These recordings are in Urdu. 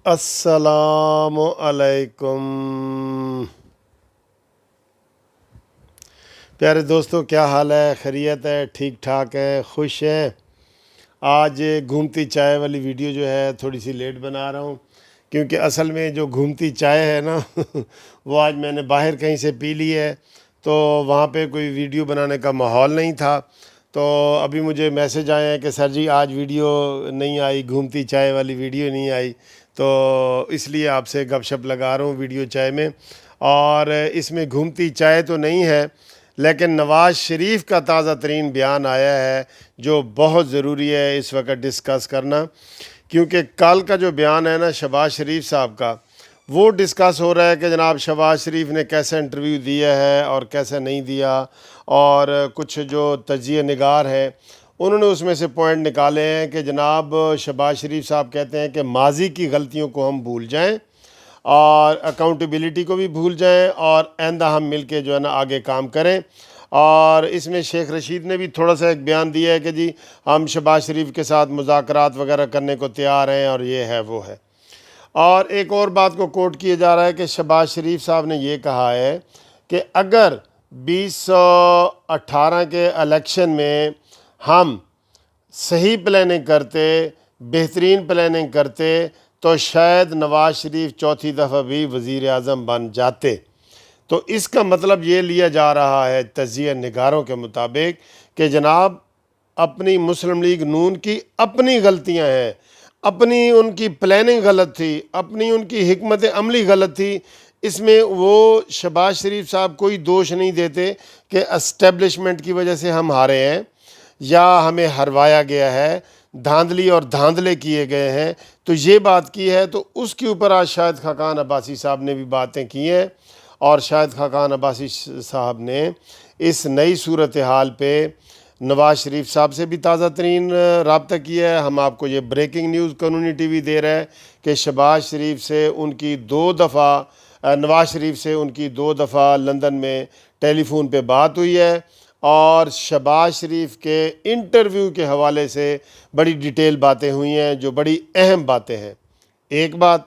السلام علیکم پیارے دوستو، کیا حال ہے؟ خیریت ہے؟ ٹھیک ٹھاک ہے؟ خوش ہیں؟ آج گھومتی چائے والی ویڈیو جو ہے تھوڑی سی لیٹ بنا رہا ہوں، کیونکہ اصل میں جو گھومتی چائے ہے نا وہ آج میں نے باہر کہیں سے پی لی ہے، تو وہاں پہ کوئی ویڈیو بنانے کا ماحول نہیں تھا۔ تو ابھی مجھے میسج آئے ہیں کہ سر جی آج ویڈیو نہیں آئی، گھومتی چائے والی ویڈیو نہیں آئی، تو اس لیے آپ سے گپ شپ لگا رہا ہوں ویڈیو چائے میں۔ اور اس میں گھومتی چائے تو نہیں ہے، لیکن نواز شریف کا تازہ ترین بیان آیا ہے جو بہت ضروری ہے اس وقت ڈسکس کرنا، کیونکہ کل کا جو بیان ہے نا شہباز شریف صاحب کا، وہ ڈسکس ہو رہا ہے کہ جناب شہباز شریف نے کیسے انٹرویو دیا ہے اور کیسے نہیں دیا، اور کچھ جو تجزیہ نگار ہیں انہوں نے اس میں سے پوائنٹ نکالے ہیں کہ جناب شہباز شریف صاحب کہتے ہیں کہ ماضی کی غلطیوں کو ہم بھول جائیں اور اکاؤنٹیبلٹی کو بھی بھول جائیں، اور آئندہ ہم مل کے جو ہے نا آگے کام کریں۔ اور اس میں شیخ رشید نے بھی تھوڑا سا ایک بیان دیا ہے کہ جی ہم شہباز شریف کے ساتھ مذاکرات وغیرہ کرنے کو تیار ہیں، اور یہ ہے وہ ہے۔ اور ایک اور بات کو کوٹ کیا جا رہا ہے کہ شہباز شریف صاحب نے یہ کہا ہے کہ اگر 2018 کے الیکشن میں ہم صحیح پلاننگ کرتے، بہترین پلاننگ کرتے، تو شاید نواز شریف چوتھی دفعہ بھی وزیر اعظم بن جاتے۔ تو اس کا مطلب یہ لیا جا رہا ہے تجزیہ نگاروں کے مطابق کہ جناب اپنی مسلم لیگ نون کی اپنی غلطیاں ہیں، اپنی ان کی پلاننگ غلط تھی، اپنی ان کی حکمت عملی غلط تھی۔ اس میں وہ شہباز شریف صاحب کوئی دوش نہیں دیتے کہ اسٹیبلشمنٹ کی وجہ سے ہم ہارے ہیں یا ہمیں ہروایا گیا ہے، دھاندلی اور دھاندلے کیے گئے ہیں، تو یہ بات کی ہے۔ تو اس کے اوپر آج شاہد خاقان عباسی صاحب نے بھی باتیں کی ہیں، اور شاہد خاقان عباسی صاحب نے اس نئی صورتحال پہ نواز شریف صاحب سے بھی تازہ ترین رابطہ کیا ہے۔ ہم آپ کو یہ بریکنگ نیوز قانونی ٹی وی دے رہا ہے کہ شہباز شریف سے ان کی نواز شریف سے ان کی 2 دفعہ لندن میں ٹیلی فون پہ بات ہوئی ہے، اور شہباز شریف کے انٹرویو کے حوالے سے بڑی ڈیٹیل باتیں ہوئی ہیں جو بڑی اہم باتیں ہیں۔ ایک بات،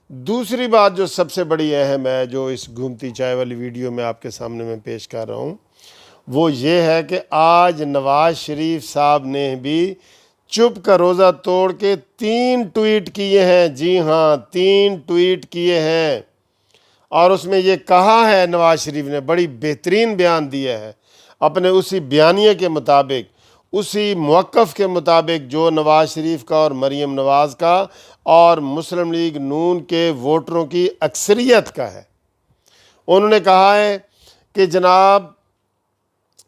دوسری بات جو سب سے بڑی اہم ہے جو اس گھومتی چائے والی ویڈیو میں آپ کے سامنے میں پیش کر رہا ہوں، وہ یہ ہے کہ آج نواز شریف صاحب نے بھی چپ کا روزہ توڑ کے 3 ٹویٹ کیے ہیں۔ جی ہاں، 3 ٹویٹ کیے ہیں، اور اس میں یہ کہا ہے نواز شریف نے، بڑی بہترین بیان دیا ہے اپنے اسی بیانیے کے مطابق، اسی موقف کے مطابق جو نواز شریف کا اور مریم نواز کا اور مسلم لیگ نون کے ووٹروں کی اکثریت کا ہے۔ انہوں نے کہا ہے کہ جناب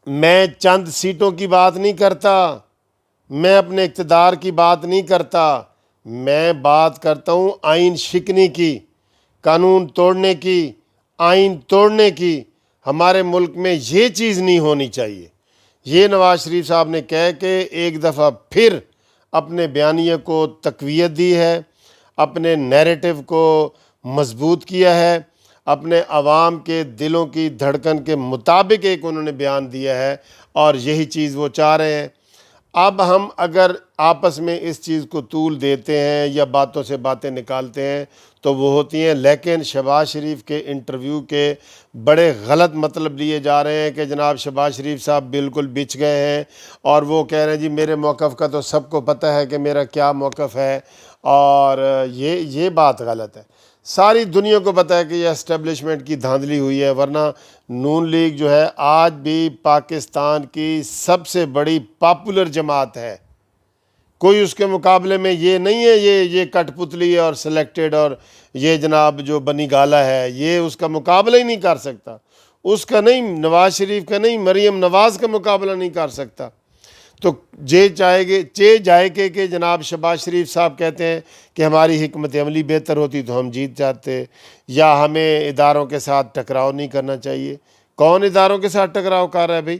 میں چند سیٹوں کی بات نہیں کرتا، میں اپنے اقتدار کی بات نہیں کرتا، میں بات کرتا ہوں آئین شکنی کی، قانون توڑنے کی، آئین توڑنے کی۔ ہمارے ملک میں یہ چیز نہیں ہونی چاہیے۔ یہ نواز شریف صاحب نے کہہ کے ایک دفعہ پھر اپنے بیانیے کو تقویت دی ہے، اپنے نیریٹو کو مضبوط کیا ہے، اپنے عوام کے دلوں کی دھڑکن کے مطابق ایک انہوں نے بیان دیا ہے، اور یہی چیز وہ چاہ رہے ہیں۔ اب ہم اگر آپس میں اس چیز کو طول دیتے ہیں یا باتوں سے باتیں نکالتے ہیں تو وہ ہوتی ہیں، لیکن شہباز شریف کے انٹرویو کے بڑے غلط مطلب لیے جا رہے ہیں کہ جناب شہباز شریف صاحب بالکل بچ گئے ہیں، اور وہ کہہ رہے ہیں جی میرے موقف کا تو سب کو پتہ ہے کہ میرا کیا موقف ہے، اور یہ بات غلط ہے۔ ساری دنیا کو پتہ ہے کہ یہ اسٹیبلشمنٹ کی دھاندلی ہوئی ہے، ورنہ نون لیگ جو ہے آج بھی پاکستان کی سب سے بڑی پاپولر جماعت ہے۔ کوئی اس کے مقابلے میں یہ نہیں ہے، یہ کٹ پتلی اور سلیکٹڈ اور یہ جناب جو بنی گالا ہے، یہ اس کا مقابلہ ہی نہیں کر سکتا، اس کا نہیں، نواز شریف کا نہیں، مریم نواز کا مقابلہ نہیں کر سکتا۔ تو جائے کہ جناب شہباز شریف صاحب کہتے ہیں کہ ہماری حکمت عملی بہتر ہوتی تو ہم جیت جاتے، یا ہمیں اداروں کے ساتھ ٹکراؤ نہیں کرنا چاہیے۔ کون اداروں کے ساتھ ٹکراؤ کر رہا ہے بھائی؟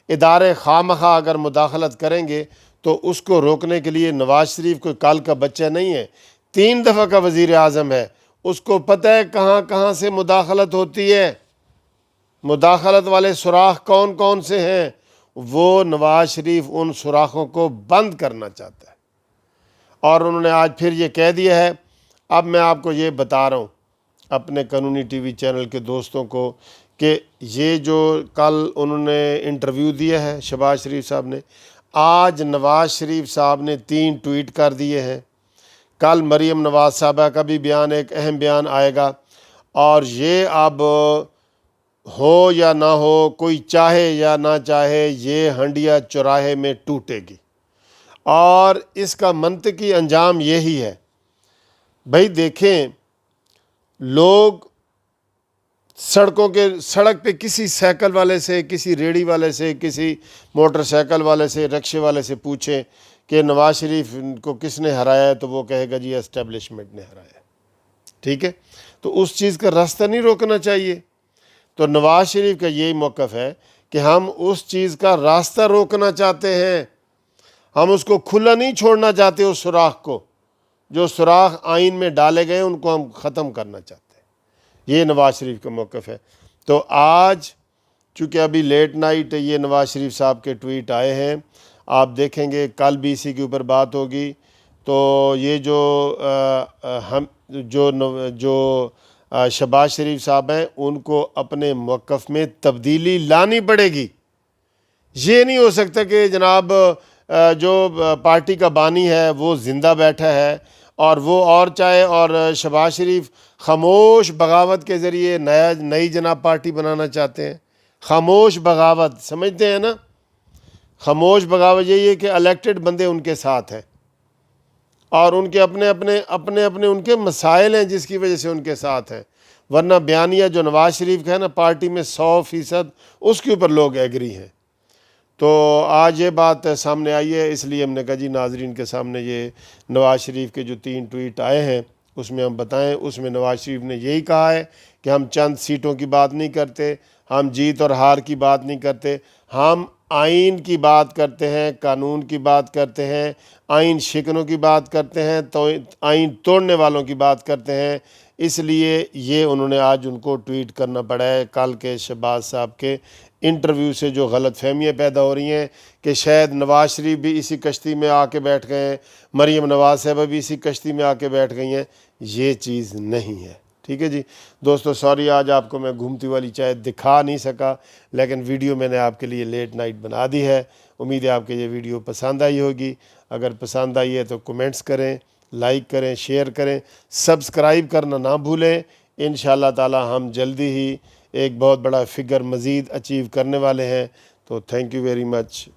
ادارے خواہ مخواہ اگر مداخلت کریں گے تو اس کو روکنے کے لیے نواز شریف کوئی کل کا بچہ نہیں ہے، 3 دفعہ کا وزیر اعظم ہے، اس کو پتہ ہے کہاں کہاں سے مداخلت ہوتی ہے، مداخلت والے سوراخ کون کون سے ہیں۔ وہ نواز شریف ان سوراخوں کو بند کرنا چاہتا ہے، اور انہوں نے آج پھر یہ کہہ دیا ہے اب میں آپ کو یہ بتا رہا ہوں اپنے قانونی ٹی وی چینل کے دوستوں کو کہ یہ جو کل انہوں نے انٹرویو دیا ہے شہباز شریف صاحب نے، آج نواز شریف صاحب نے 3 ٹویٹ کر دیے ہیں، کل مریم نواز صاحبہ کا بھی بیان، ایک اہم بیان آئے گا، اور یہ اب ہو یا نہ ہو، کوئی چاہے یا نہ چاہے، یہ ہنڈیا چوراہے میں ٹوٹے گی، اور اس کا منطقی انجام یہی ہے۔ بھائی دیکھیں، لوگ سڑک پہ کسی سائیکل والے سے، کسی ریڑھی والے سے، کسی موٹر سائیکل والے سے، رکشے والے سے پوچھیں کہ نواز شریف کو کس نے ہرایا ہے، تو وہ کہے گا جی اسٹیبلشمنٹ نے ہرایا ہے۔ ٹھیک ہے، تو اس چیز کا راستہ نہیں روکنا چاہیے۔ تو نواز شریف کا یہی موقف ہے کہ ہم اس چیز کا راستہ روکنا چاہتے ہیں، ہم اس کو کھلا نہیں چھوڑنا چاہتے، اس سوراخ کو، جو سوراخ آئین میں ڈالے گئے ان کو ہم ختم کرنا چاہتے ہیں۔ یہ نواز شریف کا موقف ہے۔ تو آج چونکہ ابھی لیٹ نائٹ یہ نواز شریف صاحب کے ٹویٹ آئے ہیں، آپ دیکھیں گے کل بھی اسی کے اوپر بات ہوگی۔ تو یہ جو شہباز شریف صاحب ہیں، ان کو اپنے موقف میں تبدیلی لانی پڑے گی۔ یہ نہیں ہو سکتا کہ جناب جو پارٹی کا بانی ہے وہ زندہ بیٹھا ہے اور وہ اور چاہے، اور شہباز شریف خاموش بغاوت کے ذریعے نئی جناب پارٹی بنانا چاہتے ہیں۔ خاموش بغاوت سمجھتے ہیں نا؟ خاموش بغاوت یہی ہے کہ الیکٹڈ بندے ان کے ساتھ ہیں، اور ان کے اپنے ان کے مسائل ہیں جس کی وجہ سے ان کے ساتھ ہیں، ورنہ بیانیہ جو نواز شریف کا ہے نا پارٹی میں 100% اس کے اوپر لوگ ایگری ہیں۔ تو آج یہ بات سامنے آئی ہے، اس لیے ہم نے کہا جی ناظرین کے سامنے یہ نواز شریف کے جو 3 ٹویٹ آئے ہیں اس میں ہم بتائیں۔ اس میں نواز شریف نے یہی کہا ہے کہ ہم چند سیٹوں کی بات نہیں کرتے، ہم جیت اور ہار کی بات نہیں کرتے، ہم آئین کی بات کرتے ہیں، قانون کی بات کرتے ہیں، آئین شکنوں کی بات کرتے ہیں، تو آئین توڑنے والوں کی بات کرتے ہیں۔ اس لیے یہ انہوں نے آج ان کو ٹویٹ کرنا پڑا ہے، کل کے شہباز صاحب کے انٹرویو سے جو غلط فہمیاں پیدا ہو رہی ہیں کہ شاید نواز شریف بھی اسی کشتی میں آ کے بیٹھ گئے ہیں، مریم نواز صاحبہ بھی اسی کشتی میں آ کے بیٹھ گئی ہیں، یہ چیز نہیں ہے۔ ٹھیک ہے جی دوستو، سوری آج آپ کو میں گھومتی والی چائے دکھا نہیں سکا، لیکن ویڈیو میں نے آپ کے لیے لیٹ نائٹ بنا دی ہے۔ امید ہے آپ کے یہ ویڈیو پسند آئی ہوگی۔ اگر پسند آئی ہے تو کمنٹس کریں، لائک کریں، شیئر کریں، سبسکرائب کرنا نہ بھولیں۔ انشاءاللہ تعالی ہم جلدی ہی ایک بہت بڑا فگر مزید اچیو کرنے والے ہیں۔ تو تھینک یو ویری مچ۔